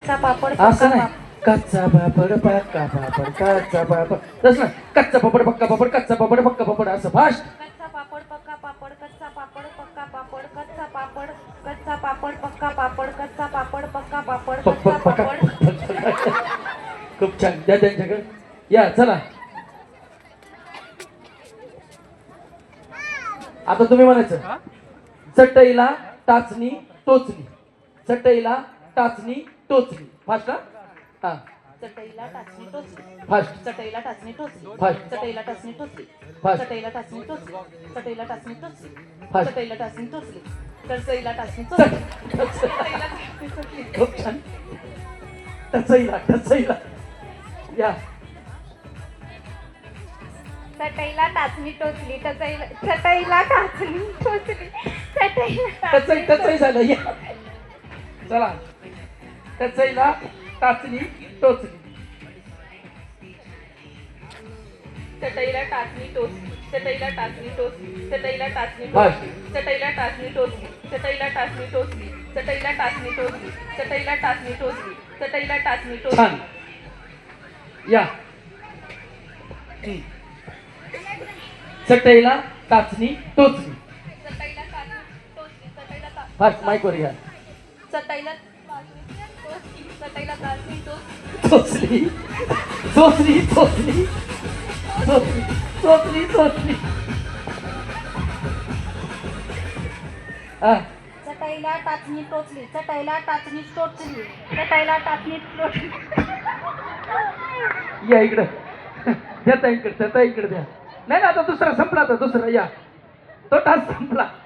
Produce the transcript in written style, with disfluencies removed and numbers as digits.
कच्चा पापड असं नाही. कच्चा पापड पक्का पापड कच्चा पापड तसं नाही. कच्चा पापड पक्का पापड कच्चा पापड पक्का पापड असं फास्ट. कच्चा पापड पक्का पापड कच्चा पापड पक्का पापड कच्चा पापड कच्चा पापड पक्का पापड कच्चा पापड पक्का पापड पक कच्चा पक पका पापड. खूप छान. द्या त्यांच्याकडे. या चला आता तुम्ही म्हणायचं चटईला टाचणी टोचली. चटईला टाचणी टोचली. फास्ट हा. चटईला टाचणी टोचली फास्ट चटईला टाचणी टोचली फास्ट चटईला टाचणी टोचली फास्ट चटईला टाचणी टोचली चटईला टाचणी टोचली फास्ट. चटईला टाचणी टोचली चटईला टाचणी टोचली चटईला टाचणी टोचली. खूप छान. टचईला टचईला या. चटईला टाचणी टोचली चटईला टाचणी टोचली चटईला टचई टचई झालं. या चला. टचईला टाचणी टोचली. चटईला टाचणी टोचली चटईला टाचणी टोचली चटईला टाचणी फास्ट. टोचली चटईला टाचणी टोचली चटईला टाचणी टोचली चटईला टाचणी टोचली चटईला टाचणी टोचली चटईला टाचणी टोचली. छान. या. चटईला टाचणी टोचली. चटईला टाचणी टोचली चटईला फास्ट माईकवर घ्या. चटईला चटईला टाचणी टोचली टोचली टोचली टोचली टोचली टोचली. हा. चटईला टाचणी टोचली चटईला टाचणी टोचली चटईला टाचणी टोचली. या इकडं. द्या इकडे द्या इकडे द्या. नाही ना आता दुसरा संपला. आता दुसरा या. तो तास संपला.